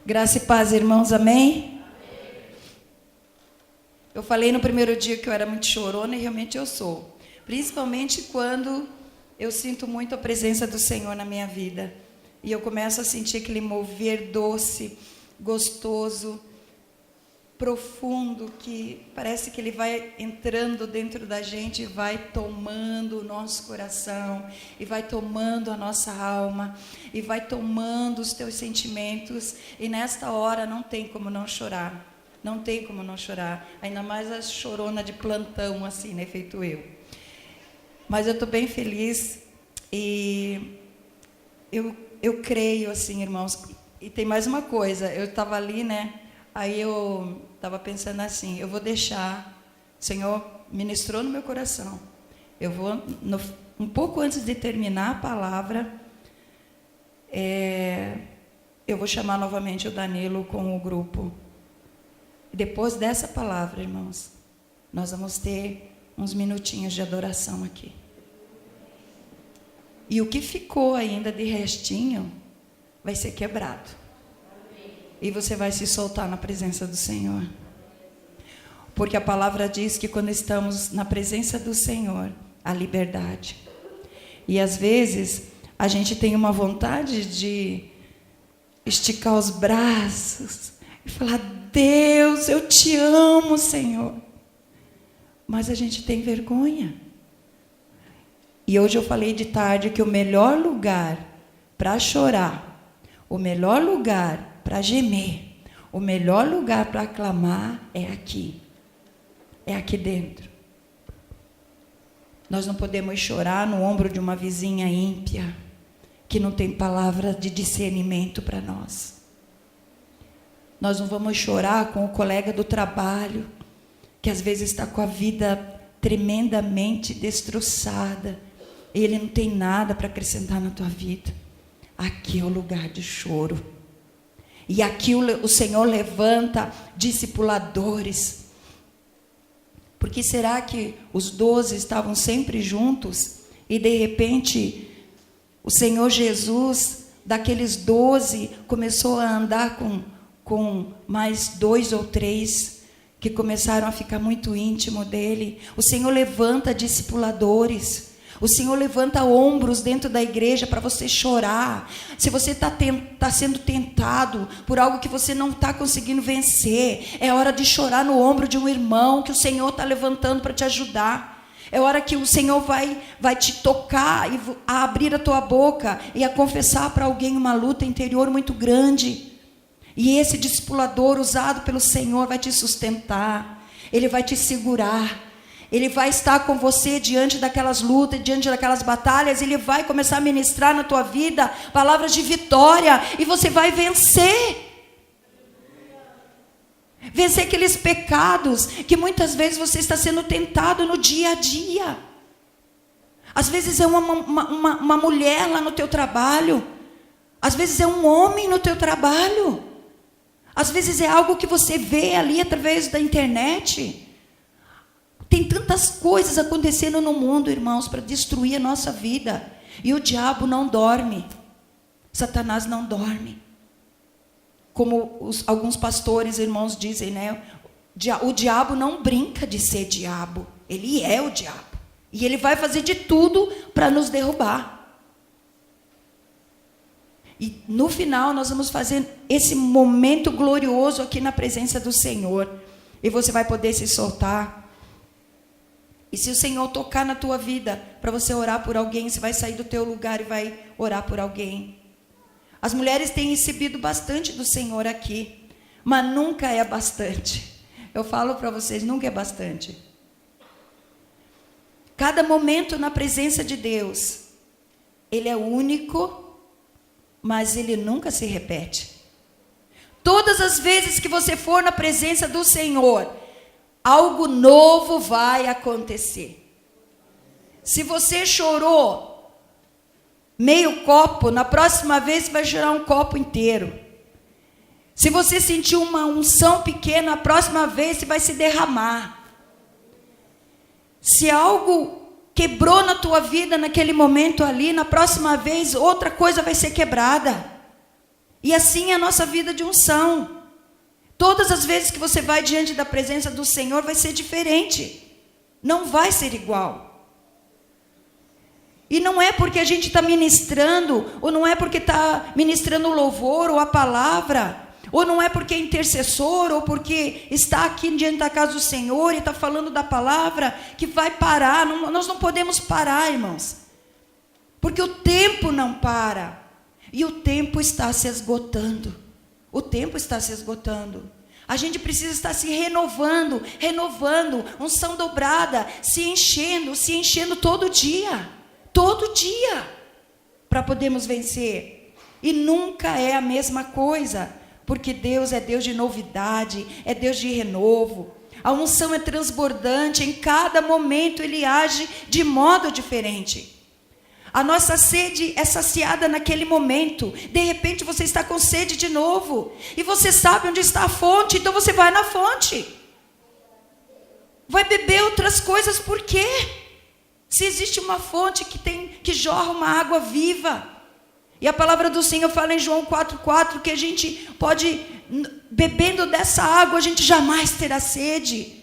Graça e paz, irmãos, amém? Eu falei no primeiro dia que eu era muito chorona e realmente eu sou. Principalmente quando eu sinto muito a presença do Senhor na minha vida. E eu começo a sentir aquele mover doce, gostoso, profundo, que parece que ele vai entrando dentro da gente e vai tomando o nosso coração, e vai tomando a nossa alma, e vai tomando os teus sentimentos, e nesta hora não tem como não chorar, não tem como não chorar, ainda mais a chorona de plantão assim, né, feito eu. Mas eu estou bem feliz, e eu creio assim, irmãos, e tem mais uma coisa, eu estava ali, né, aí eu estava pensando assim, eu vou deixar, o Senhor ministrou no meu coração, eu vou, um pouco antes de terminar a palavra, eu vou chamar novamente o Danilo com o grupo. Depois dessa palavra, irmãos, nós vamos ter uns minutinhos de adoração aqui. E o que ficou ainda de restinho vai ser quebrado. E você vai se soltar na presença do Senhor. Porque a palavra diz que quando estamos na presença do Senhor, há liberdade. E às vezes, a gente tem uma vontade de esticar os braços e falar, Deus, eu te amo, Senhor. Mas a gente tem vergonha. E hoje eu falei de tarde que o melhor lugar para chorar, o melhor lugar para gemer, o melhor lugar para clamar é aqui dentro. Nós não podemos chorar no ombro de uma vizinha ímpia, que não tem palavra de discernimento para nós. Nós não vamos chorar com o colega do trabalho, que às vezes está com a vida tremendamente destroçada, e ele não tem nada para acrescentar na tua vida. Aqui é o lugar de choro. E aqui o Senhor levanta discipuladores. Por que será que os 12 estavam sempre juntos e de repente o Senhor Jesus, daqueles 12, começou a andar com mais 2 ou 3 que começaram a ficar muito íntimo dele? O Senhor levanta discipuladores. O Senhor levanta ombros dentro da igreja para você chorar. Se você está sendo tentado por algo que você não está conseguindo vencer, é hora de chorar no ombro de um irmão que o Senhor está levantando para te ajudar. É hora que o Senhor vai te tocar e a abrir a tua boca e a confessar para alguém uma luta interior muito grande. E esse discipulador usado pelo Senhor vai te sustentar. Ele vai te segurar. Ele vai estar com você diante daquelas lutas, diante daquelas batalhas. Ele vai começar a ministrar na tua vida palavras de vitória. E você vai vencer. Vencer aqueles pecados que muitas vezes você está sendo tentado no dia a dia. Às vezes é uma mulher lá no teu trabalho. Às vezes é um homem no teu trabalho. Às vezes é algo que você vê ali através da internet. Tem tantas coisas acontecendo no mundo, irmãos, para destruir a nossa vida. E o diabo não dorme. Satanás não dorme. Como alguns pastores, irmãos, dizem, né? O diabo não brinca de ser diabo. Ele é o diabo. E ele vai fazer de tudo para nos derrubar. E no final nós vamos fazer esse momento glorioso aqui na presença do Senhor. E você vai poder se soltar. E se o Senhor tocar na tua vida para você orar por alguém, você vai sair do teu lugar e vai orar por alguém. As mulheres têm recebido bastante do Senhor aqui, mas nunca é bastante. Eu falo para vocês, nunca é bastante. Cada momento na presença de Deus, ele é único, mas ele nunca se repete. Todas as vezes que você for na presença do Senhor, algo novo vai acontecer. Se você chorou meio copo, na próxima vez vai chorar um copo inteiro. Se você sentiu uma unção pequena, na próxima vez você vai se derramar. Se algo quebrou na tua vida naquele momento ali, na próxima vez outra coisa vai ser quebrada. E assim é a nossa vida de unção. Todas as vezes que você vai diante da presença do Senhor, vai ser diferente. Não vai ser igual. E não é porque a gente está ministrando, ou não é porque está ministrando o louvor, ou a palavra, ou não é porque é intercessor, ou porque está aqui diante da casa do Senhor e está falando da palavra, que vai parar. Nós não podemos parar, irmãos. Porque o tempo não para. E o tempo está se esgotando. O tempo está se esgotando. A gente precisa estar se renovando, unção dobrada, se enchendo todo dia, para podermos vencer. E nunca é a mesma coisa, porque Deus é Deus de novidade, é Deus de renovo. A unção é transbordante, em cada momento Ele age de modo diferente. A nossa sede é saciada naquele momento. De repente você está com sede de novo, e você sabe onde está a fonte, então você vai na fonte. Vai beber outras coisas, por quê? Se existe uma fonte que jorra uma água viva. E a palavra do Senhor fala em João 4,4 que a gente pode, bebendo dessa água, a gente jamais terá sede.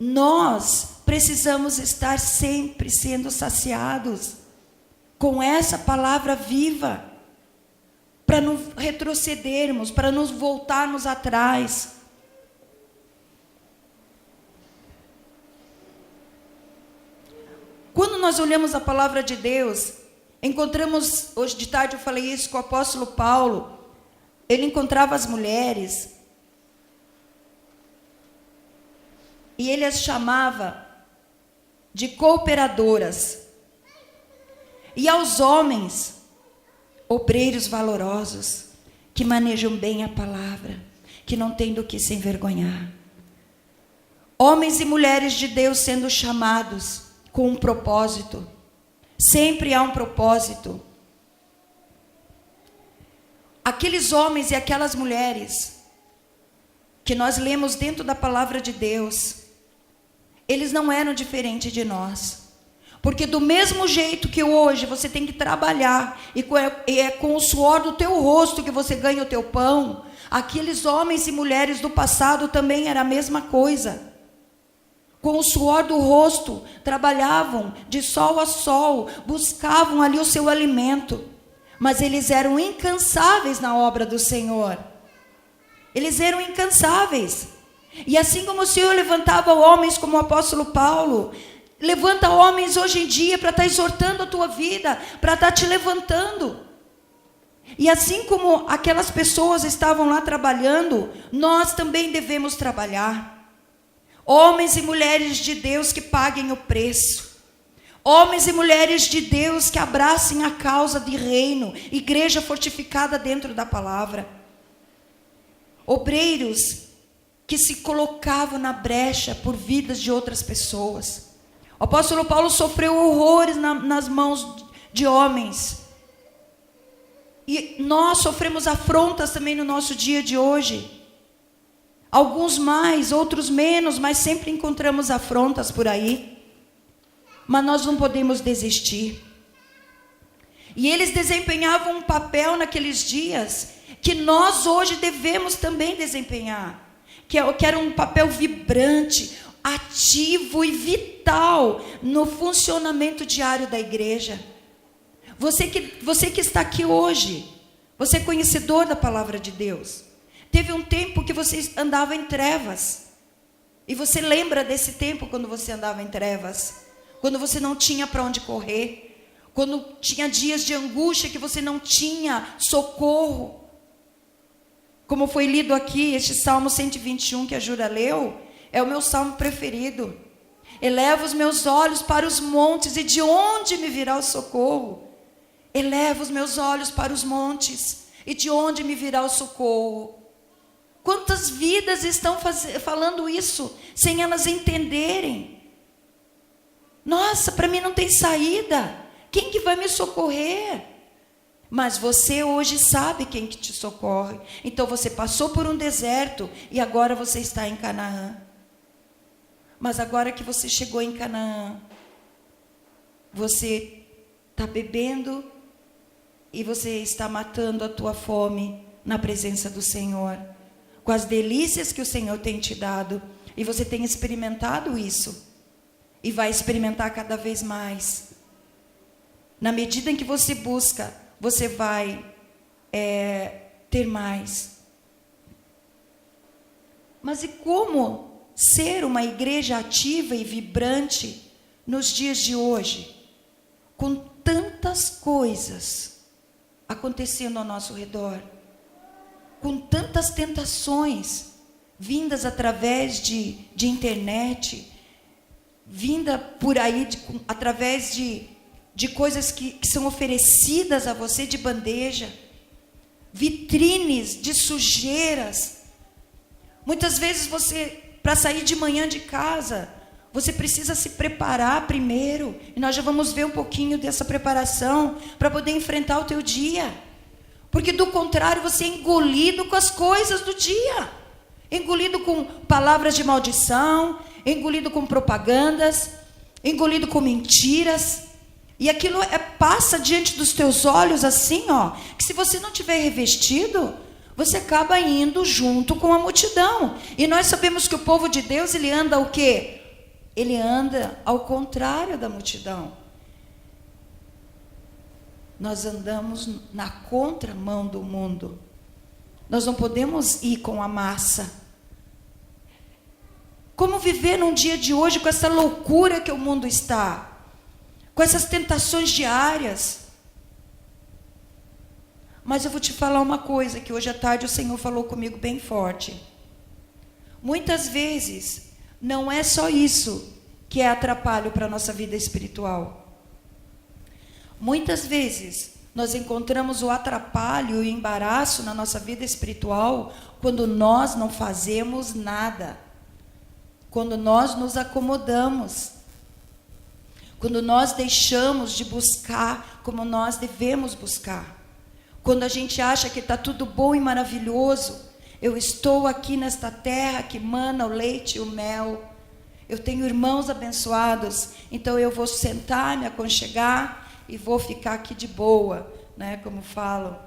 Nós precisamos estar sempre sendo saciados com essa palavra viva, para não retrocedermos, para nos voltarmos atrás. Quando nós olhamos a palavra de Deus, encontramos, hoje de tarde eu falei isso com o apóstolo Paulo, ele encontrava as mulheres, e ele as chamava de cooperadoras, e aos homens, obreiros valorosos, que manejam bem a palavra, que não têm do que se envergonhar. Homens e mulheres de Deus sendo chamados com um propósito. Sempre há um propósito. Aqueles homens e aquelas mulheres que nós lemos dentro da palavra de Deus, eles não eram diferentes de nós. Porque do mesmo jeito que hoje você tem que trabalhar, e é com o suor do teu rosto que você ganha o teu pão, aqueles homens e mulheres do passado também era a mesma coisa. Com o suor do rosto, trabalhavam de sol a sol, buscavam ali o seu alimento, mas eles eram incansáveis na obra do Senhor. Eles eram incansáveis. E assim como o Senhor levantava homens como o apóstolo Paulo, levanta homens hoje em dia para estar exortando a tua vida, para estar te levantando. E assim como aquelas pessoas estavam lá trabalhando, nós também devemos trabalhar. Homens e mulheres de Deus que paguem o preço. Homens e mulheres de Deus que abracem a causa de reino, igreja fortificada dentro da palavra. Obreiros que se colocavam na brecha por vidas de outras pessoas. O apóstolo Paulo sofreu horrores nas mãos de homens. E nós sofremos afrontas também no nosso dia de hoje. Alguns mais, outros menos, mas sempre encontramos afrontas por aí. Mas nós não podemos desistir. E eles desempenhavam um papel naqueles dias que nós hoje devemos também desempenhar. Que era um papel vibrante, ativo e vital no funcionamento diário da igreja. Você que está aqui hoje, você é conhecedor da palavra de Deus. Teve um tempo que você andava em trevas. E você lembra desse tempo quando você andava em trevas? Quando você não tinha para onde correr. Quando tinha dias de angústia que você não tinha socorro. Como foi lido aqui, este Salmo 121 que a Jura leu, é o meu salmo preferido. Eleva os meus olhos para os montes, e de onde me virá o socorro? Eleva os meus olhos para os montes, e de onde me virá o socorro? Quantas vidas estão falando isso, sem elas entenderem? Nossa, para mim não tem saída. Quem que vai me socorrer? Mas você hoje sabe quem que te socorre. Então você passou por um deserto e agora você está em Canaã. Mas agora que você chegou em Canaã, você está bebendo e você está matando a tua fome na presença do Senhor, com as delícias que o Senhor tem te dado, e você tem experimentado isso, e vai experimentar cada vez mais. Na medida em que você busca, você vai ter mais. Mas e como ser uma igreja ativa e vibrante nos dias de hoje, com tantas coisas acontecendo ao nosso redor, com tantas tentações vindas através de internet, vinda por aí através de coisas que são oferecidas a você de bandeja, vitrines de sujeiras. Muitas vezes você, para sair de manhã de casa, você precisa se preparar primeiro, e nós já vamos ver um pouquinho dessa preparação para poder enfrentar o teu dia, porque do contrário você é engolido com as coisas do dia, engolido com palavras de maldição, engolido com propagandas, engolido com mentiras, e aquilo passa diante dos teus olhos assim, que se você não tiver revestido, você acaba indo junto com a multidão. E nós sabemos que o povo de Deus, ele anda o quê? Ele anda ao contrário da multidão. Nós andamos na contramão do mundo. Nós não podemos ir com a massa. Como viver num dia de hoje com essa loucura que o mundo está? Com essas tentações diárias? Mas eu vou te falar uma coisa, que hoje à tarde o Senhor falou comigo bem forte. Muitas vezes, não é só isso que é atrapalho para a nossa vida espiritual. Muitas vezes, nós encontramos o atrapalho e o embaraço na nossa vida espiritual quando nós não fazemos nada. Quando nós nos acomodamos. Quando nós deixamos de buscar como nós devemos buscar. Quando a gente acha que está tudo bom e maravilhoso, eu estou aqui nesta terra que mana o leite e o mel, eu tenho irmãos abençoados, então eu vou sentar, me aconchegar e vou ficar aqui de boa, né, como falam.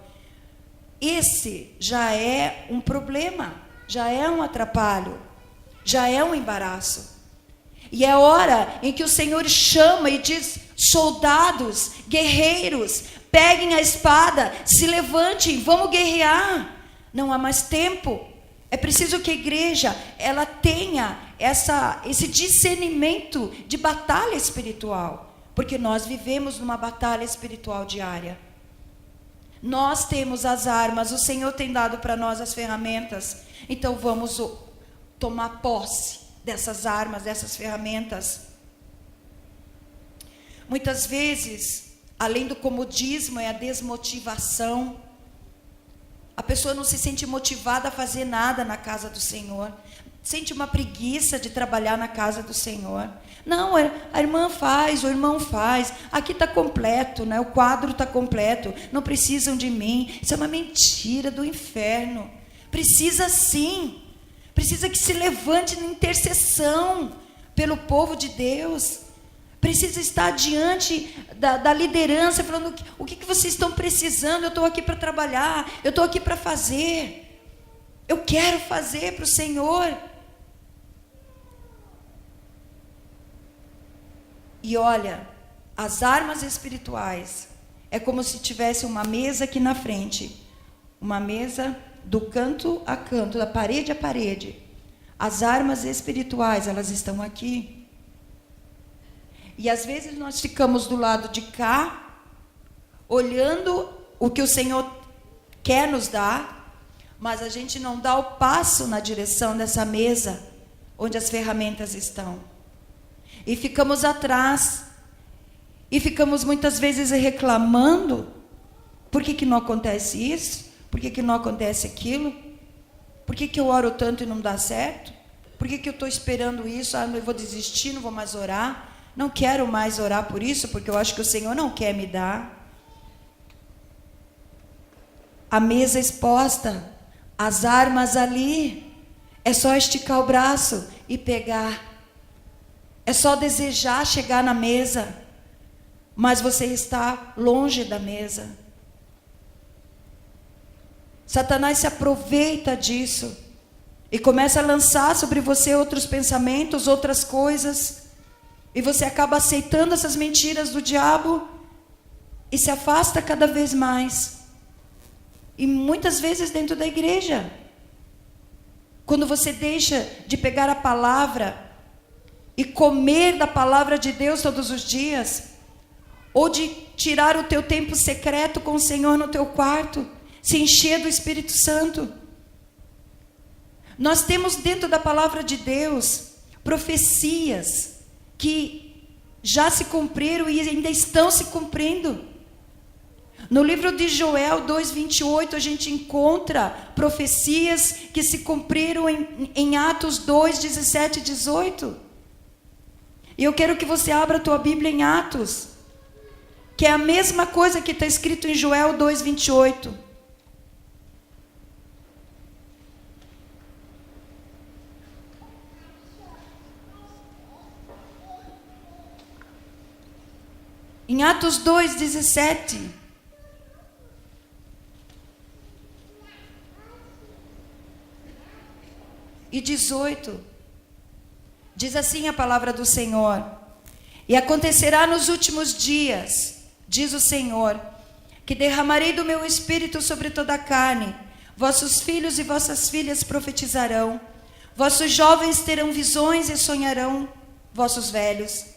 Esse já é um problema, já é um atrapalho, já é um embaraço. E é hora em que o Senhor chama e diz: soldados, guerreiros, peguem a espada, se levantem, vamos guerrear. Não há mais tempo. É preciso que a igreja ela tenha esse discernimento de batalha espiritual, porque nós vivemos numa batalha espiritual diária. Nós temos as armas, o Senhor tem dado para nós as ferramentas, então vamos tomar posse dessas armas, dessas ferramentas. Muitas vezes, além do comodismo, é a desmotivação. A pessoa não se sente motivada a fazer nada na casa do Senhor. Sente uma preguiça de trabalhar na casa do Senhor. Não, a irmã faz, o irmão faz. Aqui está completo, né? O quadro está completo. Não precisam de mim. Isso é uma mentira do inferno. Precisa sim. Precisa que se levante na intercessão pelo povo de Deus. Precisa estar diante da liderança, falando: o que vocês estão precisando? Eu estou aqui para trabalhar, eu estou aqui para fazer. Eu quero fazer para o Senhor. E olha, as armas espirituais, é como se tivesse uma mesa aqui na frente. Uma mesa do canto a canto, da parede a parede. As armas espirituais, elas estão aqui. E às vezes nós ficamos do lado de cá, olhando o que o Senhor quer nos dar, mas a gente não dá o passo na direção dessa mesa, onde as ferramentas estão. E ficamos atrás, e ficamos muitas vezes reclamando: por que não acontece isso? Por que não acontece aquilo? Por que eu oro tanto e não dá certo? Por que eu estou esperando isso? Eu vou desistir, não vou mais orar. Não quero mais orar por isso, porque eu acho que o Senhor não quer me dar. A mesa exposta, as armas ali. É só esticar o braço e pegar. É só desejar chegar na mesa, mas você está longe da mesa. Satanás se aproveita disso e começa a lançar sobre você outros pensamentos, outras coisas, e você acaba aceitando essas mentiras do diabo e se afasta cada vez mais. E muitas vezes dentro da igreja, quando você deixa de pegar a palavra e comer da palavra de Deus todos os dias, ou de tirar o teu tempo secreto com o Senhor no teu quarto, se encher do Espírito Santo. Nós temos dentro da palavra de Deus profecias que já se cumpriram e ainda estão se cumprindo. No livro de Joel 2:28 a gente encontra profecias que se cumpriram em Atos 2:17 e 18. E eu quero que você abra a tua Bíblia em Atos, que é a mesma coisa que está escrito em Joel 2:28. Em Atos 2:17 e 18, diz assim a palavra do Senhor: e acontecerá nos últimos dias, diz o Senhor, que derramarei do meu espírito sobre toda a carne. Vossos filhos e vossas filhas profetizarão, vossos jovens terão visões e sonharão, vossos velhos.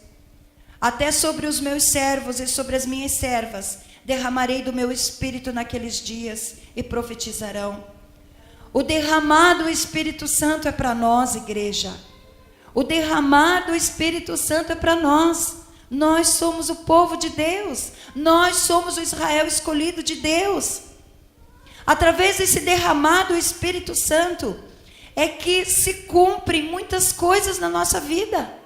Até sobre os meus servos e sobre as minhas servas derramarei do meu espírito naqueles dias, e profetizarão. O derramado Espírito Santo é para nós, igreja. O derramado Espírito Santo é para nós. Nós somos o povo de Deus. Nós somos o Israel escolhido de Deus. Através desse derramado Espírito Santo é que se cumprem muitas coisas na nossa vida.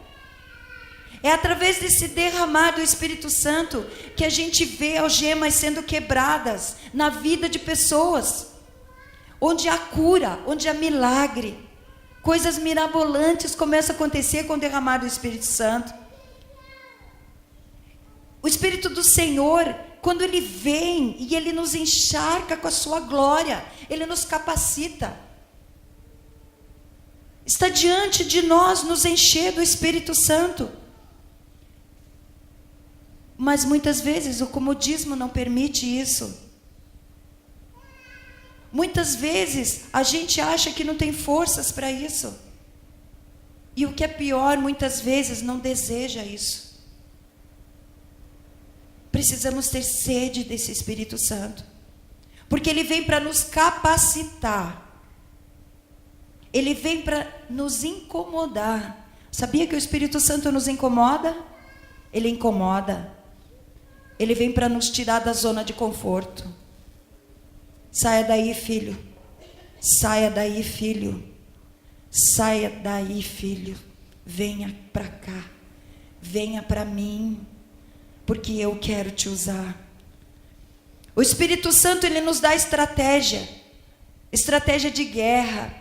É através desse derramado Espírito Santo que a gente vê algemas sendo quebradas na vida de pessoas. Onde há cura, onde há milagre. Coisas mirabolantes começam a acontecer com o derramado do Espírito Santo. O Espírito do Senhor, quando Ele vem e Ele nos encharca com a sua glória, Ele nos capacita. Está diante de nós nos encher do Espírito Santo. Mas muitas vezes o comodismo não permite isso. Muitas vezes a gente acha que não tem forças para isso. E o que é pior, muitas vezes não deseja isso. Precisamos ter sede desse Espírito Santo. Porque Ele vem para nos capacitar. Ele vem para nos incomodar. Sabia que o Espírito Santo nos incomoda? Ele incomoda. Ele vem para nos tirar da zona de conforto. Saia daí, filho. Saia daí, filho. Saia daí, filho. Venha para cá. Venha para mim. Porque eu quero te usar. O Espírito Santo, Ele nos dá estratégia. Estratégia de guerra.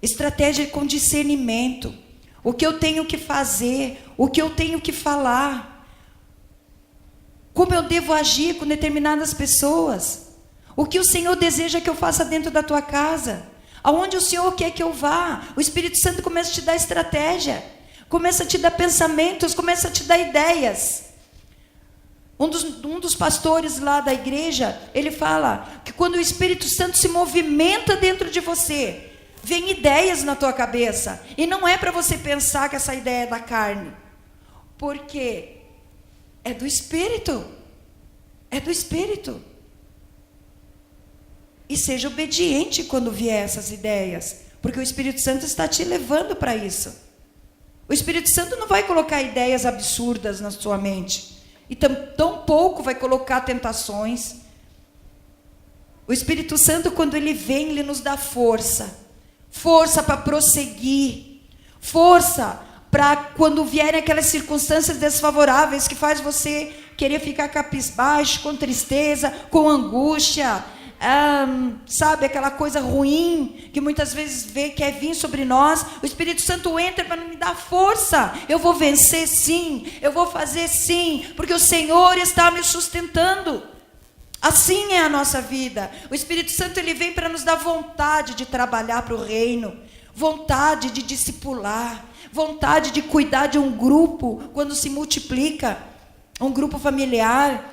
Estratégia com discernimento. O que eu tenho que fazer. O que eu tenho que falar. Como eu devo agir com determinadas pessoas. O que o Senhor deseja que eu faça dentro da tua casa. Aonde o Senhor quer que eu vá. O Espírito Santo começa a te dar estratégia. Começa a te dar pensamentos. Começa a te dar ideias. Um dos pastores lá da igreja, ele fala que quando o Espírito Santo se movimenta dentro de você, vem ideias na tua cabeça. E não é para você pensar que essa ideia é da carne. Porque é do Espírito. É do Espírito. E seja obediente quando vier essas ideias. Porque o Espírito Santo está te levando para isso. O Espírito Santo não vai colocar ideias absurdas na sua mente. E tão pouco vai colocar tentações. O Espírito Santo, quando Ele vem, Ele nos dá força. Força para prosseguir. Força para quando vierem aquelas circunstâncias desfavoráveis que faz você querer ficar cabisbaixo, com tristeza, com angústia, sabe, aquela coisa ruim que muitas vezes quer vir sobre nós. O Espírito Santo entra para me dar força. Eu vou vencer sim, eu vou fazer sim, porque o Senhor está me sustentando. Assim é a nossa vida. O Espírito Santo, ele vem para nos dar vontade de trabalhar para o reino, vontade de discipular, vontade de cuidar de um grupo quando se multiplica, um grupo familiar.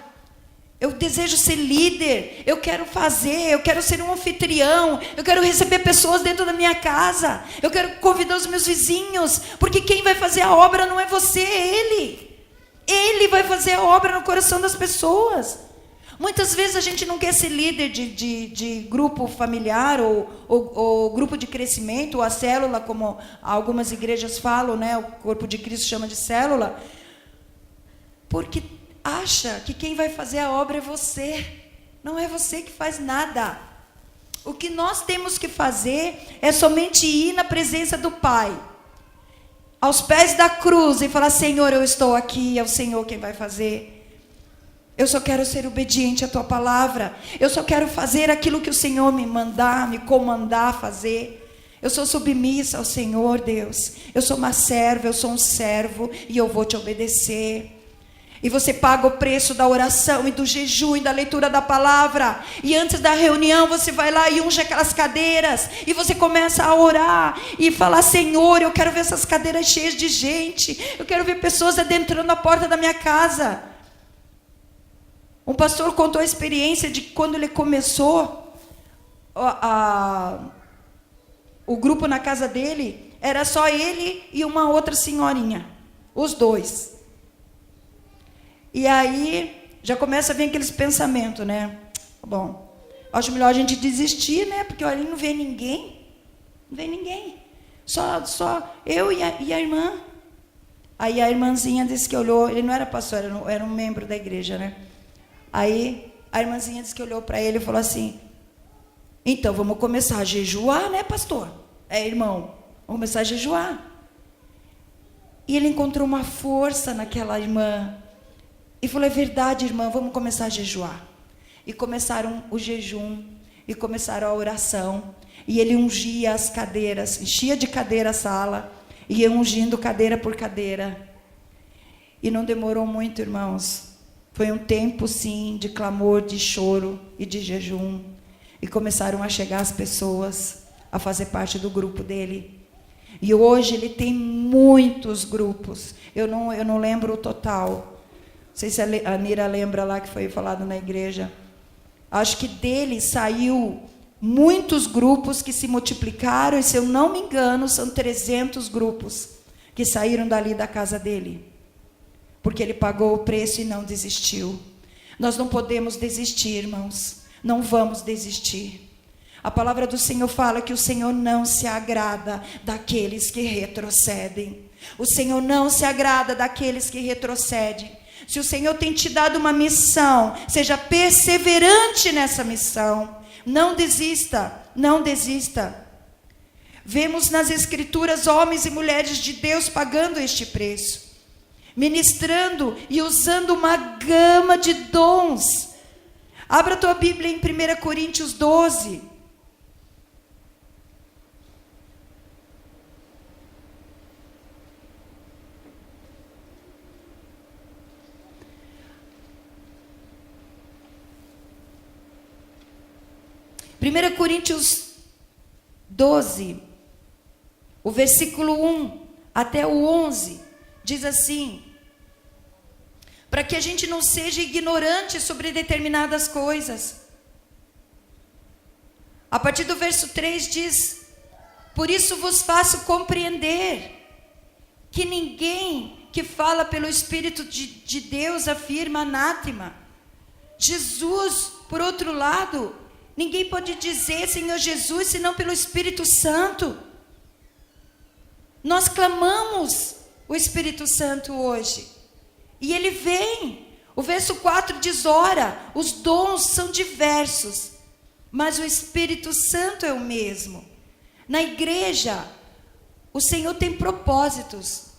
Eu desejo ser líder, eu quero ser um anfitrião, eu quero receber pessoas dentro da minha casa, eu quero convidar os meus vizinhos, porque quem vai fazer a obra não é você, é Ele. Ele vai fazer a obra no coração das pessoas. Muitas vezes a gente não quer ser líder de grupo familiar ou grupo de crescimento, ou a célula, como algumas igrejas falam, né? O corpo de Cristo chama de célula, porque acha que quem vai fazer a obra é você. Não é você que faz nada. O que nós temos que fazer é somente ir na presença do Pai, aos pés da cruz, e falar: Senhor, eu estou aqui, é o Senhor quem vai fazer. Eu só quero ser obediente à tua palavra. Eu só quero fazer aquilo que o Senhor me mandar, me comandar fazer. Eu sou submissa ao Senhor, Deus. Eu sou uma serva, eu sou um servo, e eu vou te obedecer. E você paga o preço da oração e do jejum e da leitura da palavra. E antes da reunião você vai lá e unge aquelas cadeiras. E você começa a orar e falar: Senhor, eu quero ver essas cadeiras cheias de gente. Eu quero ver pessoas adentrando a porta da minha casa. Um pastor contou a experiência de quando ele começou o grupo na casa dele. Era só ele e uma outra senhorinha. Os dois. E aí, já começa a vir aqueles pensamentos, né? Bom, acho melhor a gente desistir, né? Porque ali não vê ninguém. Não vê ninguém. Só eu e a irmã. Aí a irmãzinha disse que olhou. Ele não era pastor, era um membro da igreja, né? Aí a irmãzinha disse que olhou para ele e falou assim: então, vamos começar a jejuar, né, pastor? Irmão, vamos começar a jejuar. E ele encontrou uma força naquela irmã. E falou: é verdade, irmã, vamos começar a jejuar. E começaram o jejum, e começaram a oração. E ele ungia as cadeiras, enchia de cadeira a sala, e ia ungindo cadeira por cadeira. E não demorou muito, irmãos. Foi um tempo, sim, de clamor, de choro e de jejum. E começaram a chegar as pessoas a fazer parte do grupo dele. E hoje ele tem muitos grupos. Eu não lembro o total. Não sei se a Nira lembra lá que foi falado na igreja. Acho que dele saiu muitos grupos que se multiplicaram. E se eu não me engano, são 300 grupos que saíram dali da casa dele. Porque ele pagou o preço e não desistiu. Nós não podemos desistir, irmãos. Não vamos desistir. A palavra do Senhor fala que o Senhor não se agrada daqueles que retrocedem. O Senhor não se agrada daqueles que retrocedem. Se o Senhor tem te dado uma missão, seja perseverante nessa missão. Não desista, não desista. Vemos nas Escrituras homens e mulheres de Deus pagando este preço, ministrando e usando uma gama de dons. Abra a tua Bíblia em 1 Coríntios 12. Primeira Coríntios 12, o versículo 1 até o 11, diz assim: para que a gente não seja ignorante sobre determinadas coisas. A partir do verso 3 diz: por isso vos faço compreender que ninguém que fala pelo Espírito de Deus afirma anátema. Jesus, por outro lado, ninguém pode dizer Senhor Jesus senão pelo Espírito Santo. Nós clamamos o Espírito Santo hoje. E ele vem. O verso 4 diz: ora, os dons são diversos, mas o Espírito Santo é o mesmo. Na igreja, o Senhor tem propósitos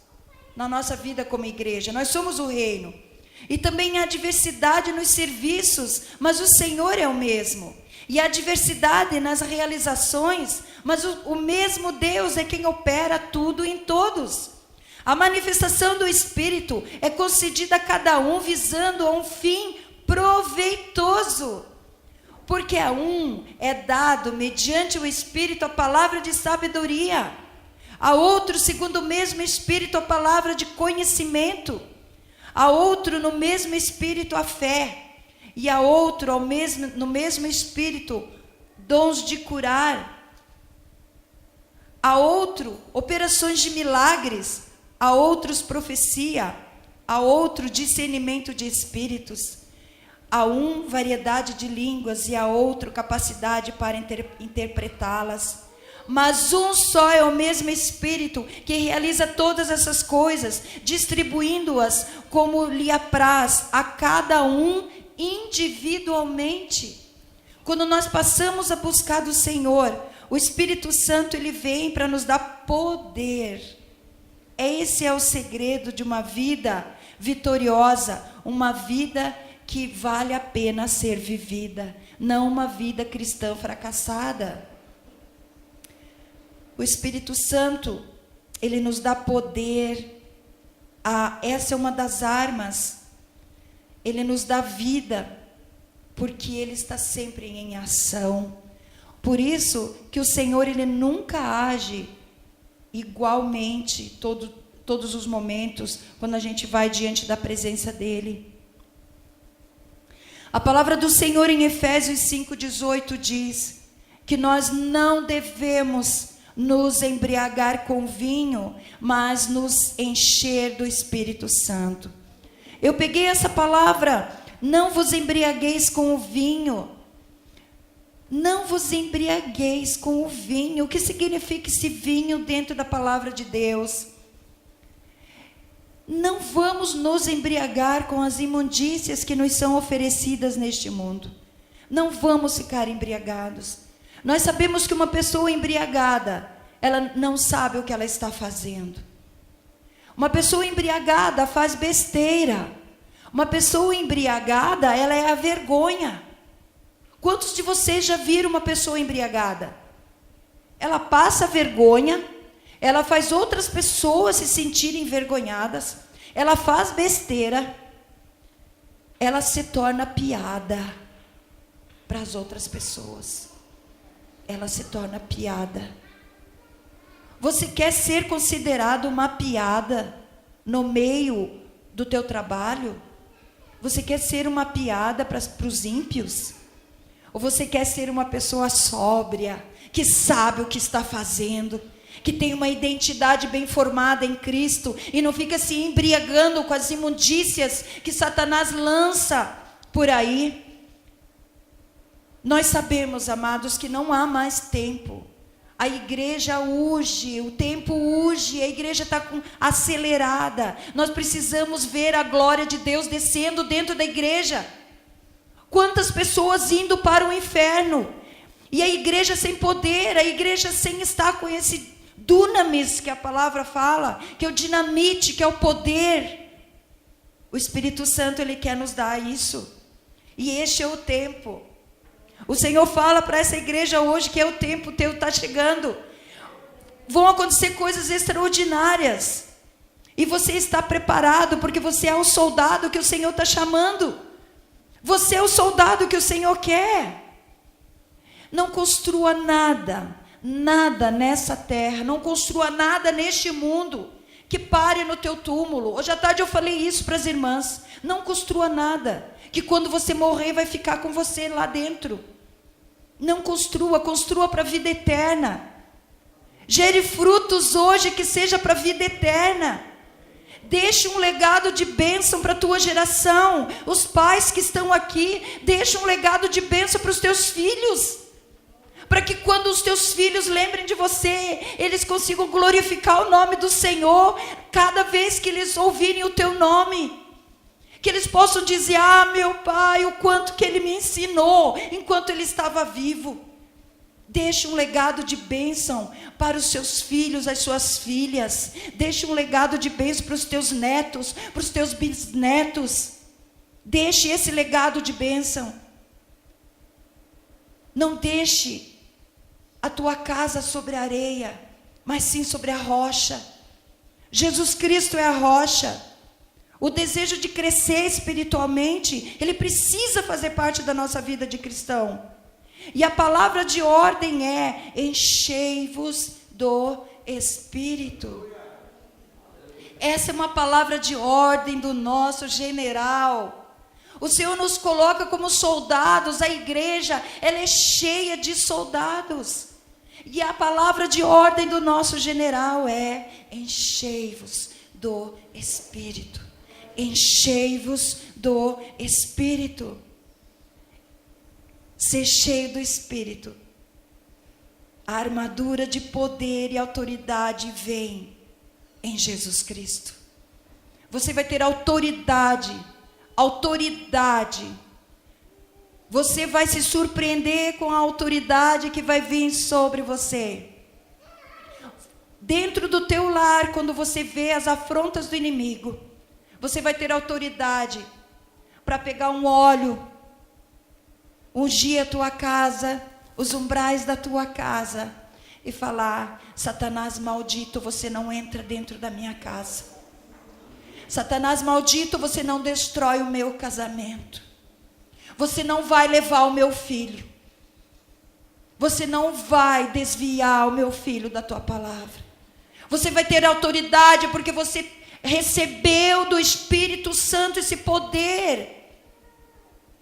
na nossa vida como igreja. Nós somos o reino. E também há diversidade nos serviços, mas o Senhor é o mesmo. E há diversidade nas realizações, mas o mesmo Deus é quem opera tudo em todos. A manifestação do Espírito é concedida a cada um visando a um fim proveitoso. maravilhoso, porque a um é dado, mediante o Espírito, a palavra de sabedoria, a outro, segundo o mesmo Espírito, a palavra de conhecimento, a outro, no mesmo Espírito, a fé, e a outro, no mesmo Espírito, dons de curar, a outro, operações de milagres, a outros, profecia, a outro, discernimento de espíritos, a um, variedade de línguas, e a outro, capacidade para interpretá-las. Mas um só é o mesmo Espírito que realiza todas essas coisas, distribuindo-as como lhe apraz a cada um individualmente. Quando nós passamos a buscar do Senhor, o Espírito Santo, ele vem para nos dar poder. Esse é o segredo de uma vida vitoriosa, uma vida que vale a pena ser vivida, não uma vida cristã fracassada. O Espírito Santo, ele nos dá poder. Essa é uma das armas. Ele nos dá vida, porque ele está sempre em ação. Por isso que o Senhor, ele nunca age igualmente todos os momentos quando a gente vai diante da presença dele. A palavra do Senhor em Efésios 5:18 diz que nós não devemos nos embriagar com vinho, mas nos encher do Espírito Santo. Eu peguei essa palavra, não vos embriagueis com o vinho. Não vos embriagueis com o vinho. O que significa esse vinho dentro da palavra de Deus? Não vamos nos embriagar com as imundícias que nos são oferecidas neste mundo. Não vamos ficar embriagados. Nós sabemos que uma pessoa embriagada, ela não sabe o que ela está fazendo. Uma pessoa embriagada faz besteira. Uma pessoa embriagada, ela é a vergonha. Quantos de vocês já viram uma pessoa embriagada? Ela passa vergonha, ela faz outras pessoas se sentirem envergonhadas, ela faz besteira, ela se torna piada para as outras pessoas. Ela se torna piada. Você quer ser considerado uma piada no meio do teu trabalho? Você quer ser uma piada para os ímpios? Ou você quer ser uma pessoa sóbria, que sabe o que está fazendo, que tem uma identidade bem formada em Cristo e não fica se embriagando com as imundícias que Satanás lança por aí? Nós sabemos, amados, que não há mais tempo. A igreja urge, o tempo urge, a igreja está acelerada. Nós precisamos ver a glória de Deus descendo dentro da igreja. Quantas pessoas indo para o inferno, e a igreja sem poder, a igreja sem estar com esse dunamis que a palavra fala, que é o dinamite, que é o poder. O Espírito Santo, ele quer nos dar isso, e este é o tempo. O Senhor fala para essa igreja hoje que é o tempo, o teu está chegando. Vão acontecer coisas extraordinárias, e você está preparado, porque você é o soldado que o Senhor está chamando. Você é o soldado que o Senhor quer. Não construa nada nessa terra, não construa nada neste mundo que pare no teu túmulo. Hoje à tarde eu falei isso para as irmãs. Não construa nada que quando você morrer vai ficar com você lá dentro. Não construa para a vida eterna. Gere frutos hoje que seja para a vida eterna. Deixe um legado de bênção para a tua geração. Os pais que estão aqui, deixa um legado de bênção para os teus filhos. Para que quando os teus filhos lembrem de você, eles consigam glorificar o nome do Senhor, cada vez que eles ouvirem o teu nome. Que eles possam dizer, meu pai, o quanto que ele me ensinou, enquanto ele estava vivo. Deixa um legado de bênção para os seus filhos, as suas filhas. Deixa um legado de bênção para os teus netos, para os teus bisnetos. Deixe esse legado de bênção. Não deixe a tua casa sobre a areia, mas sim sobre a rocha. Jesus Cristo é a rocha. O desejo de crescer espiritualmente, ele precisa fazer parte da nossa vida de cristão. E a palavra de ordem é: enchei-vos do Espírito. Essa é uma palavra de ordem do nosso general. O Senhor nos coloca como soldados. A igreja, ela é cheia de soldados. E a palavra de ordem do nosso general é: enchei-vos do Espírito. Enchei-vos do Espírito. Ser cheio do Espírito. A armadura de poder e autoridade vem em Jesus Cristo. Você vai ter autoridade. Autoridade. Você vai se surpreender com a autoridade que vai vir sobre você. Dentro do teu lar, quando você vê as afrontas do inimigo, você vai ter autoridade para pegar um óleo, ungir a tua casa, os umbrais da tua casa, e falar: Satanás maldito, você não entra dentro da minha casa. Satanás maldito, você não destrói o meu casamento. Você não vai levar o meu filho. Você não vai desviar o meu filho da tua palavra. Você vai ter autoridade porque você recebeu do Espírito Santo esse poder.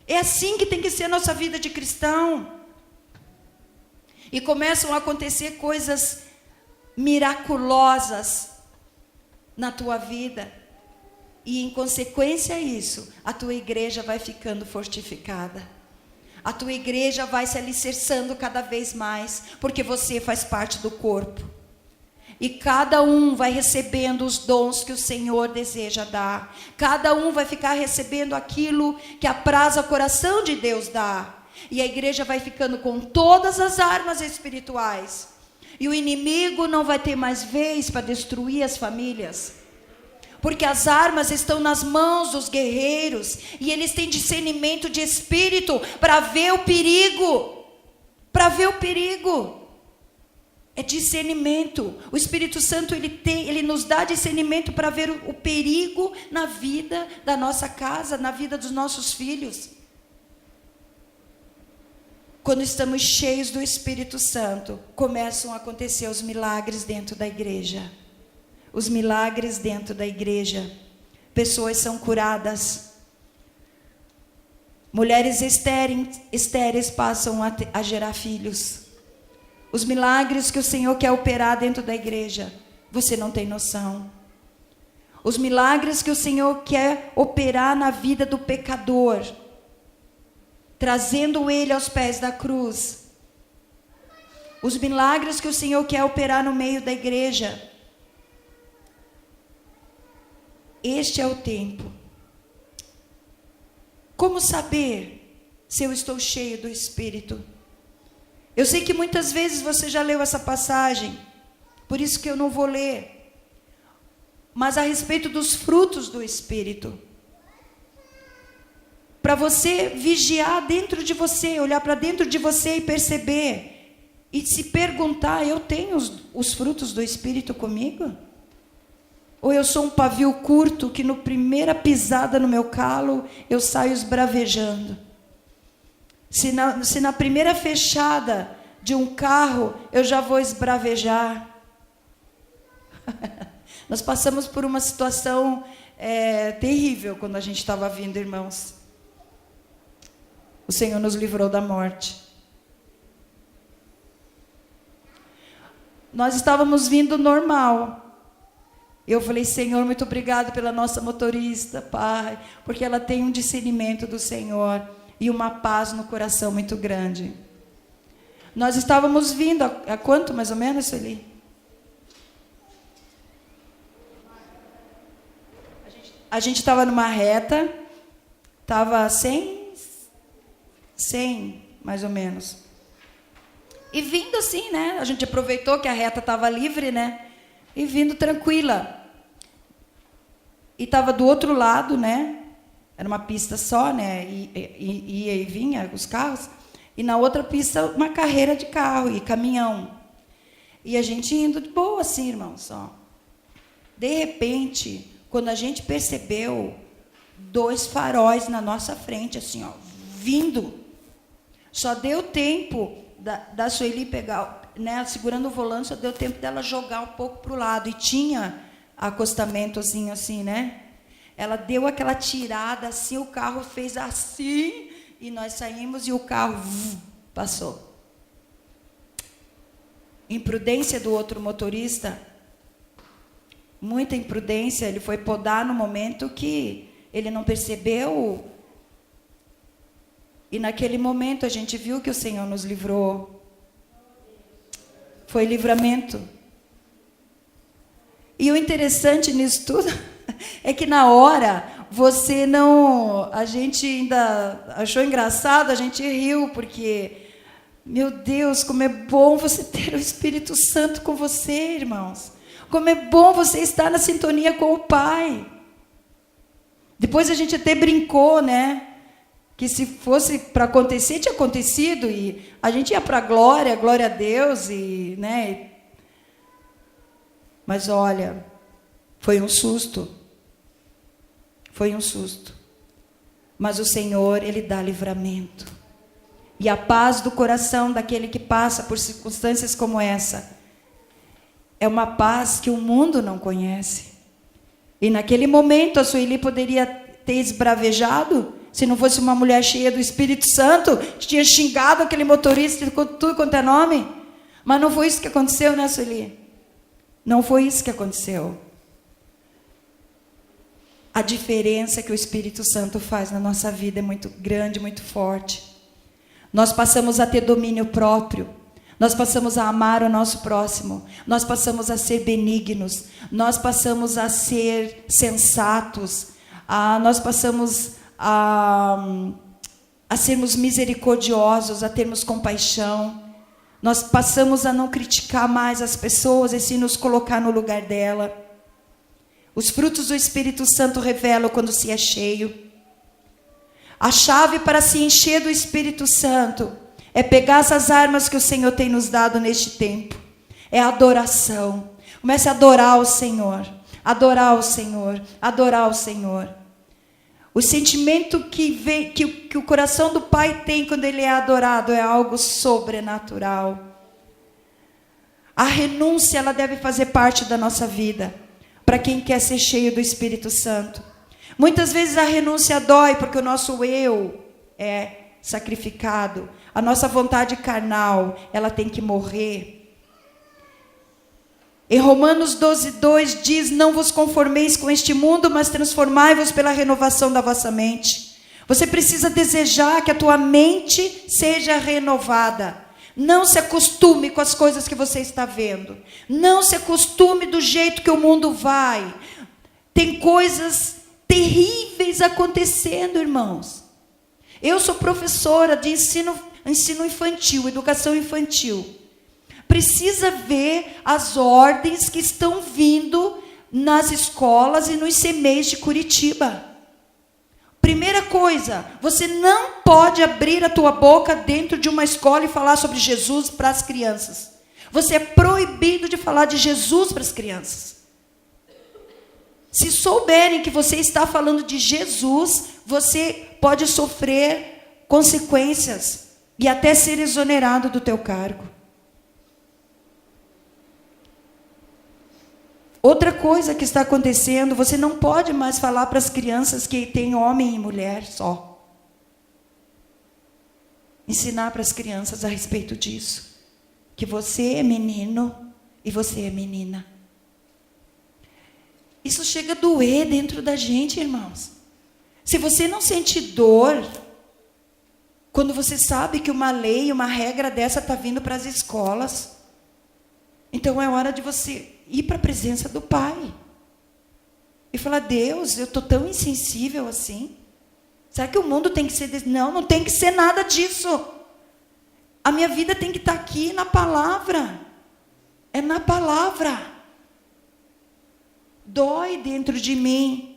É assim que tem que ser a nossa vida de cristão. E começam a acontecer coisas miraculosas na tua vida. E em consequência a isso, a tua igreja vai ficando fortificada. A tua igreja vai se alicerçando cada vez mais, porque você faz parte do corpo. E cada um vai recebendo os dons que o Senhor deseja dar. Cada um vai ficar recebendo aquilo que apraz ao coração de Deus dar. E a igreja vai ficando com todas as armas espirituais. E o inimigo não vai ter mais vez para destruir as famílias. Porque as armas estão nas mãos dos guerreiros. E eles têm discernimento de espírito para ver o perigo. Para ver o perigo. É discernimento. O Espírito Santo, ele nos dá discernimento para ver o perigo na vida da nossa casa, na vida dos nossos filhos. Quando estamos cheios do Espírito Santo, começam a acontecer os milagres dentro da igreja. Os milagres dentro da igreja. Pessoas são curadas. Mulheres estéreis passam a gerar filhos. Os milagres que o Senhor quer operar dentro da igreja, você não tem noção. Os milagres que o Senhor quer operar na vida do pecador, trazendo ele aos pés da cruz. Os milagres que o Senhor quer operar no meio da igreja. Este é o tempo. Como saber se eu estou cheio do Espírito? Eu sei que muitas vezes você já leu essa passagem, por isso que eu não vou ler. Mas a respeito dos frutos do Espírito. Para você vigiar dentro de você, olhar para dentro de você e perceber. E se perguntar: eu tenho os frutos do Espírito comigo? Ou eu sou um pavio curto que, no primeira pisada no meu calo, eu saio esbravejando? Se na primeira fechada de um carro, eu já vou esbravejar. Nós passamos por uma situação terrível quando a gente estava vindo, irmãos. O Senhor nos livrou da morte. Nós estávamos vindo normal. Eu falei: Senhor, muito obrigado pela nossa motorista, Pai, porque ela tem um discernimento do Senhor e uma paz no coração muito grande. Nós estávamos vindo, a quanto mais ou menos, Sueli? A gente estava numa reta, estava 100 mais ou menos. E vindo assim, né? A gente aproveitou que a reta estava livre, né? E vindo tranquila. E estava do outro lado, né? Era uma pista só, né? Ia e vinha os carros. E na outra pista, uma carreira de carro e caminhão. E a gente indo de boa assim, irmãos. Ó. De repente, Quando a gente percebeu, 2 faróis na nossa frente, assim, ó, vindo. Só deu tempo da Sueli pegar, né, segurando o volante, só deu tempo dela jogar um pouco para o lado. E tinha acostamentozinho assim, né? Ela deu aquela tirada assim, o carro fez assim, e nós saímos e o carro passou. Imprudência do outro motorista, muita imprudência, ele foi podar no momento que ele não percebeu. E naquele momento a gente viu que o Senhor nos livrou. Foi livramento. E o interessante nisso tudo é que na hora você não... A gente ainda achou engraçado, a gente riu, porque... Meu Deus, como é bom você ter o Espírito Santo com você, irmãos. Como é bom você estar na sintonia com o Pai. Depois a gente até brincou, né? Que se fosse para acontecer, tinha acontecido. E a gente ia para a glória a Deus. E, né? Mas olha, foi um susto. Foi um susto. Mas o Senhor, Ele dá livramento. E a paz do coração daquele que passa por circunstâncias como essa é uma paz que o mundo não conhece. E naquele momento a Sueli poderia ter esbravejado, se não fosse uma mulher cheia do Espírito Santo, que tinha xingado aquele motorista com tudo quanto é nome. Mas não foi isso que aconteceu, né, Sueli? Não foi isso que aconteceu. A diferença que o Espírito Santo faz na nossa vida é muito grande, muito forte. Nós passamos a ter domínio próprio. Nós passamos a amar o nosso próximo. Nós passamos a ser benignos. Nós passamos a ser sensatos. Nós passamos a sermos misericordiosos, a termos compaixão. Nós passamos a não criticar mais as pessoas e sim nos colocar no lugar dela. Os frutos do Espírito Santo revelam quando se é cheio. A chave para se encher do Espírito Santo é pegar essas armas que o Senhor tem nos dado neste tempo. É a adoração. Comece a adorar o Senhor. Adorar o Senhor. Adorar o Senhor. O sentimento que o coração do Pai tem quando Ele é adorado é algo sobrenatural. A renúncia, ela deve fazer parte da nossa vida. Para quem quer ser cheio do Espírito Santo. Muitas vezes a renúncia dói porque o nosso eu é sacrificado. A nossa vontade carnal, ela tem que morrer. Em Romanos 12:2 diz: não vos conformeis com este mundo, mas transformai-vos pela renovação da vossa mente. Você precisa desejar que a tua mente seja renovada. Não se acostume com as coisas que você está vendo. Não se acostume do jeito que o mundo vai. Tem coisas terríveis acontecendo, irmãos. Eu sou professora de ensino infantil, educação infantil. Precisa ver as ordens que estão vindo nas escolas e nos CMEs de Curitiba. Primeira coisa, você não pode abrir a tua boca dentro de uma escola e falar sobre Jesus para as crianças. Você é proibido de falar de Jesus para as crianças. Se souberem que você está falando de Jesus, você pode sofrer consequências e até ser exonerado do teu cargo. Outra coisa que está acontecendo, você não pode mais falar para as crianças que tem homem e mulher só. Ensinar para as crianças a respeito disso. Que você é menino e você é menina. Isso chega a doer dentro da gente, irmãos. Se você não sente dor, quando você sabe que uma lei, uma regra dessa está vindo para as escolas, então é hora de você ir para a presença do Pai. E falar: Deus, eu estou tão insensível assim. Será que o mundo tem que ser... Não, não tem que ser nada disso. A minha vida tem que estar aqui na palavra. É na palavra. Dói dentro de mim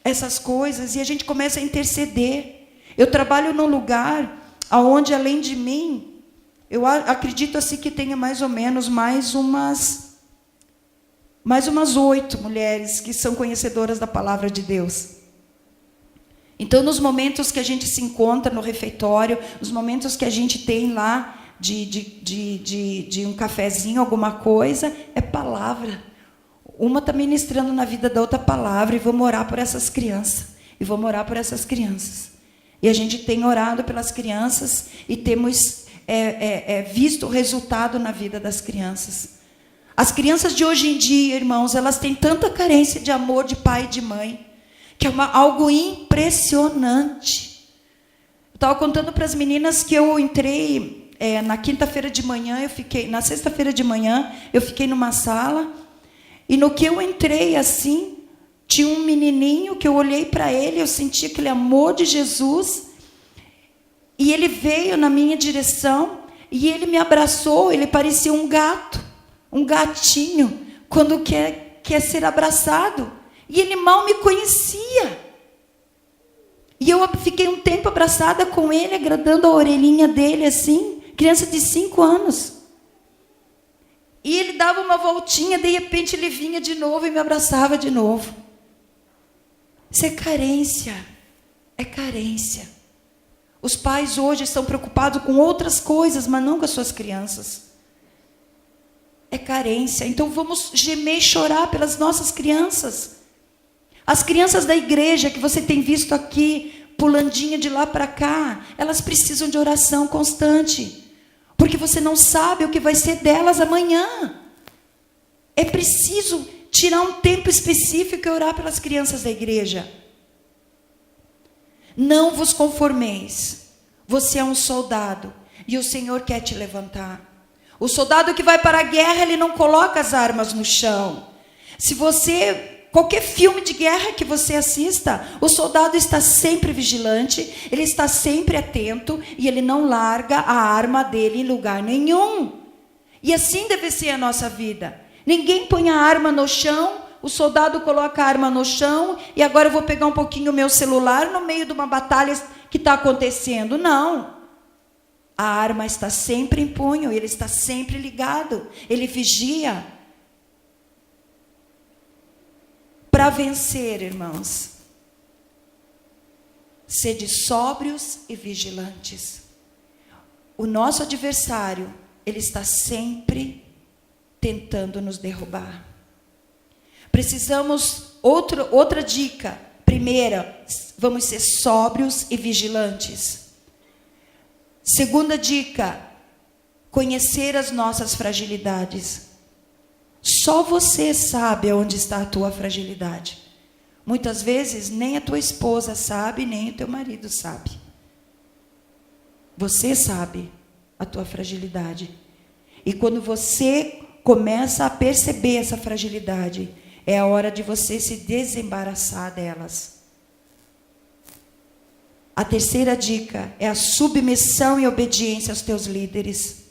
essas coisas e a gente começa a interceder. Eu trabalho num lugar onde, além de mim, eu acredito assim que tenha mais ou menos mais mais umas 8 mulheres que são conhecedoras da palavra de Deus. Então, nos momentos que a gente se encontra no refeitório, nos momentos que a gente tem lá de um cafezinho, alguma coisa, é palavra. Uma está ministrando na vida da outra palavra, e vamos orar por essas crianças. E vamos orar por essas crianças. E a gente tem orado pelas crianças e temos visto o resultado na vida das crianças. As crianças de hoje em dia, irmãos, elas têm tanta carência de amor de pai e de mãe, que é algo impressionante. Eu estava contando para as meninas que eu entrei na quinta-feira de manhã, na sexta-feira de manhã, eu fiquei numa sala, e no que eu entrei assim, tinha um menininho que eu olhei para ele, eu senti aquele amor de Jesus, e ele veio na minha direção, e ele me abraçou, ele parecia um gato, um gatinho, quando quer ser abraçado. E ele mal me conhecia. E eu fiquei um tempo abraçada com ele, agradando a orelhinha dele assim, criança de 5 anos. E ele dava uma voltinha, de repente ele vinha de novo e me abraçava de novo. Isso é carência. É carência. Os pais hoje estão preocupados com outras coisas, mas não com as suas crianças. É carência. Então vamos gemer e chorar pelas nossas crianças. As crianças da igreja que você tem visto aqui, pulandinha de lá para cá, elas precisam de oração constante. Porque você não sabe o que vai ser delas amanhã. É preciso tirar um tempo específico e orar pelas crianças da igreja. Não vos conformeis. Você é um soldado e o Senhor quer te levantar. O soldado que vai para a guerra, ele não coloca as armas no chão. Qualquer filme de guerra que você assista, o soldado está sempre vigilante, ele está sempre atento e ele não larga a arma dele em lugar nenhum. E assim deve ser a nossa vida. Ninguém põe a arma no chão, o soldado coloca a arma no chão e agora eu vou pegar um pouquinho o meu celular no meio de uma batalha que está acontecendo. Não. A arma está sempre em punho, ele está sempre ligado, ele vigia. Para vencer, irmãos, sede sóbrios e vigilantes. O nosso adversário, ele está sempre tentando nos derrubar. Precisamos, outra dica. Primeira, vamos ser sóbrios e vigilantes. Segunda dica, conhecer as nossas fragilidades. Só você sabe onde está a tua fragilidade. Muitas vezes nem a tua esposa sabe, nem o teu marido sabe. Você sabe a tua fragilidade. E quando você começa a perceber essa fragilidade, é a hora de você se desembaraçar delas. A terceira dica é a submissão e obediência aos teus líderes.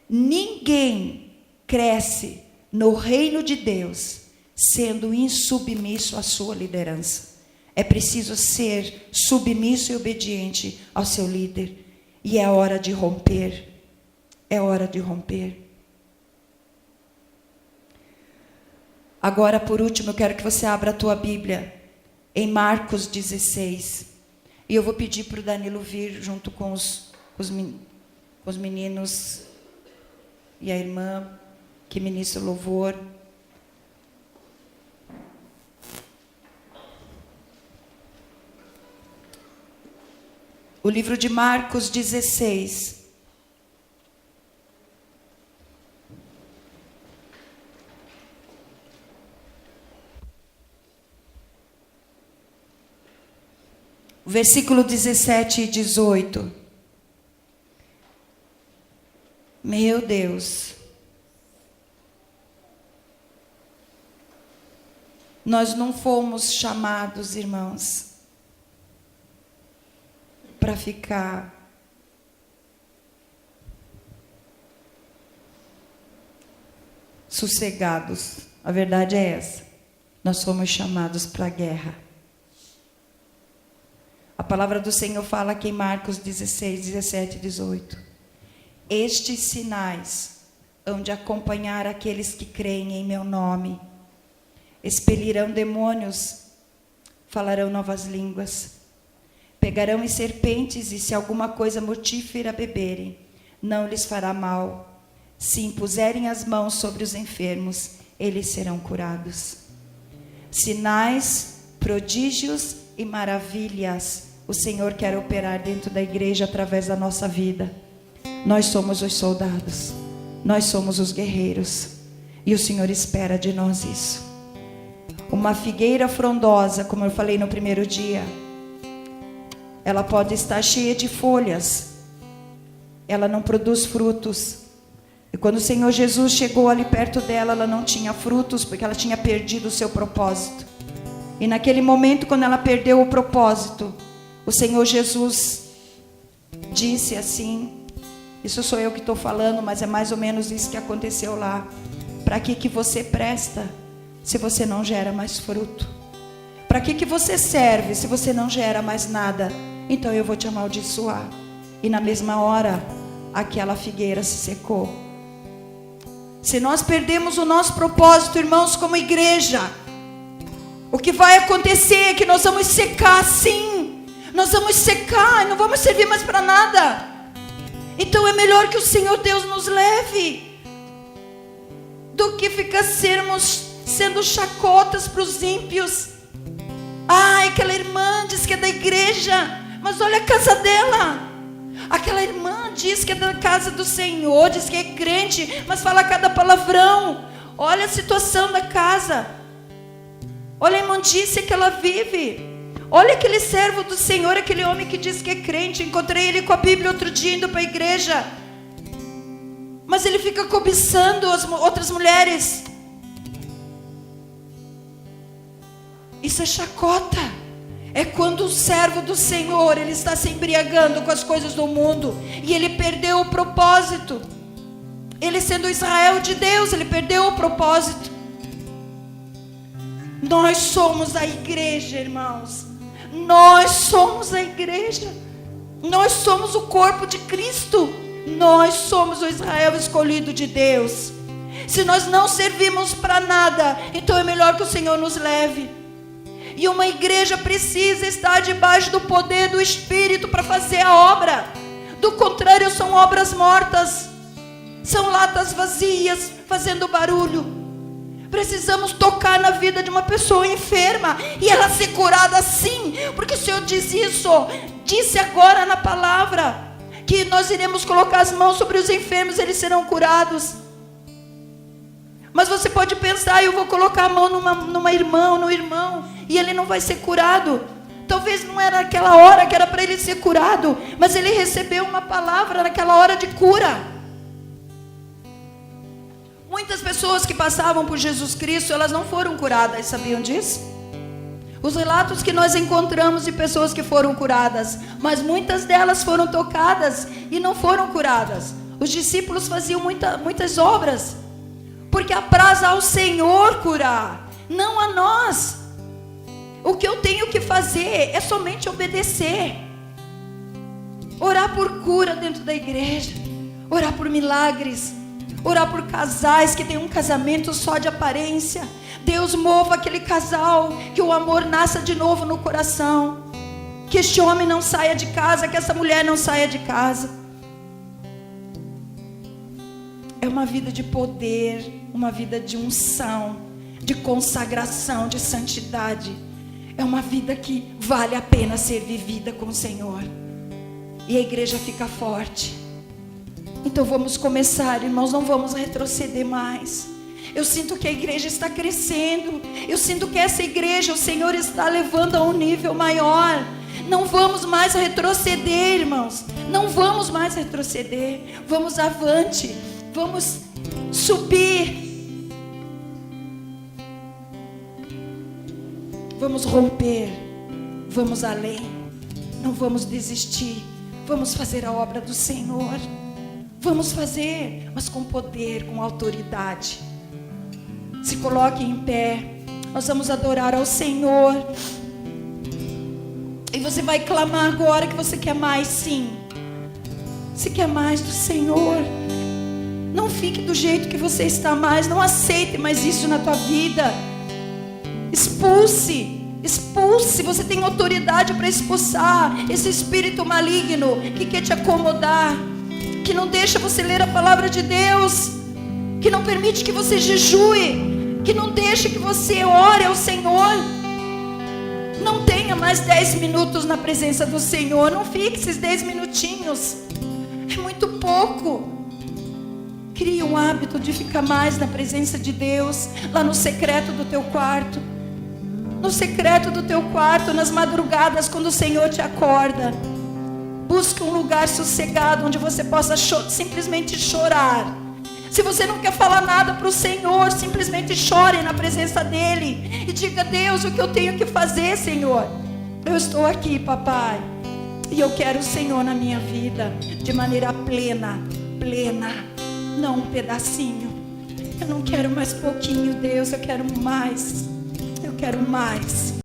Ninguém cresce no reino de Deus sendo insubmisso à sua liderança. É preciso ser submisso e obediente ao seu líder. E é hora de romper. É hora de romper. Agora, por último, eu quero que você abra a tua Bíblia em Marcos 16. E eu vou pedir para o Danilo vir junto com os meninos e a irmã que ministra o louvor. O livro de Marcos 16. Versículo 17 e 18. Meu Deus. Nós não fomos chamados, irmãos, para ficar sossegados. A verdade é essa. Nós fomos chamados para a guerra. A palavra do Senhor fala aqui em Marcos 16, 17 e 18. Estes sinais hão de acompanhar aqueles que creem em meu nome. Expelirão demônios, falarão novas línguas, pegarão em serpentes, e se alguma coisa mortífera beberem, não lhes fará mal. Se impuserem as mãos sobre os enfermos, eles serão curados. Sinais, prodígios e maravilhas o Senhor quer operar dentro da igreja através da nossa vida. Nós somos os soldados, nós somos os guerreiros, e o Senhor espera de nós isso. Uma figueira frondosa, como eu falei no primeiro dia, ela pode estar cheia de folhas, ela não produz frutos. E quando o Senhor Jesus chegou ali perto dela, ela não tinha frutos, porque ela tinha perdido o seu propósito. E naquele momento, quando ela perdeu o propósito, o Senhor Jesus disse assim, isso sou eu que estou falando, mas é mais ou menos isso que aconteceu lá. Para que você presta, se você não gera mais fruto? Para que você serve, se você não gera mais nada? Então eu vou te amaldiçoar. E na mesma hora, aquela figueira se secou. Se nós perdemos o nosso propósito, irmãos, como igreja, o que vai acontecer é que nós vamos secar, sim. Nós vamos secar, não vamos servir mais para nada. Então é melhor que o Senhor Deus nos leve, do que ficar sendo chacotas para os ímpios. Ai, aquela irmã diz que é da igreja, mas olha a casa dela. Aquela irmã diz que é da casa do Senhor, diz que é crente, mas fala cada palavrão. Olha a situação da casa, olha a imundícia que ela vive. Olha aquele servo do Senhor, aquele homem que diz que é crente. Encontrei ele com a Bíblia outro dia indo para a igreja, mas ele fica cobiçando as outras mulheres. Isso é chacota. É quando o servo do Senhor, ele está se embriagando com as coisas do mundo, e ele perdeu o propósito. Ele sendo Israel de Deus, ele perdeu o propósito. Nós somos a igreja, irmãos. Nós somos a igreja. Nós somos o corpo de Cristo. Nós somos o Israel escolhido de Deus. Se nós não servimos para nada, então é melhor que o Senhor nos leve. E uma igreja precisa estar debaixo do poder do Espírito para fazer a obra. Do contrário, são obras mortas. São latas vazias, fazendo barulho. Precisamos tocar na vida de uma pessoa enferma e ela ser curada sim, porque o Senhor diz isso, disse agora na palavra, que nós iremos colocar as mãos sobre os enfermos, eles serão curados. Mas você pode pensar, eu vou colocar a mão numa irmã, no irmão, e ele não vai ser curado. Talvez não era naquela hora que era para ele ser curado, mas ele recebeu uma palavra naquela hora de cura. Muitas pessoas que passavam por Jesus Cristo, elas não foram curadas, sabiam disso? Os relatos que nós encontramos de pessoas que foram curadas, mas muitas delas foram tocadas e não foram curadas. Os discípulos faziam muitas obras, porque apraz ao Senhor curar, não a nós. O que eu tenho que fazer é somente obedecer. Orar por cura dentro da igreja, orar por milagres, orar por casais que têm um casamento só de aparência. Deus mova aquele casal, que o amor nasça de novo no coração, que este homem não saia de casa, que essa mulher não saia de casa. É uma vida de poder, uma vida de unção, de consagração, de santidade. É uma vida que vale a pena ser vivida com o Senhor, e a igreja fica forte. Então vamos começar, irmãos, não vamos retroceder mais. Eu sinto que a igreja está crescendo. Eu sinto que essa igreja, o Senhor está levando a um nível maior. Não vamos mais retroceder, irmãos. Não vamos mais retroceder. Vamos avante. Vamos subir. Vamos romper. Vamos além. Não vamos desistir. Vamos fazer a obra do Senhor. Vamos fazer, mas com poder, com autoridade. Se coloque em pé. Nós vamos adorar ao Senhor. E você vai clamar agora que você quer mais, sim. Você quer mais do Senhor. Não fique do jeito que você está mais. Não aceite mais isso na tua vida. Expulse. Expulse. Você tem autoridade para expulsar esse espírito maligno que quer te acomodar, que não deixa você ler a palavra de Deus, que não permite que você jejue, que não deixa que você ore ao Senhor. Não tenha mais 10 minutos na presença do Senhor. Não fique esses 10 minutinhos. É muito pouco. Crie um hábito de ficar mais na presença de Deus, lá no secreto do teu quarto. No secreto do teu quarto, nas madrugadas, quando o Senhor te acorda. Busque um lugar sossegado, onde você possa simplesmente chorar. Se você não quer falar nada para o Senhor, simplesmente chore na presença dEle. E diga: Deus, o que eu tenho que fazer, Senhor? Eu estou aqui, papai. E eu quero o Senhor na minha vida, de maneira plena, plena. Não um pedacinho. Eu não quero mais pouquinho, Deus. Eu quero mais. Eu quero mais.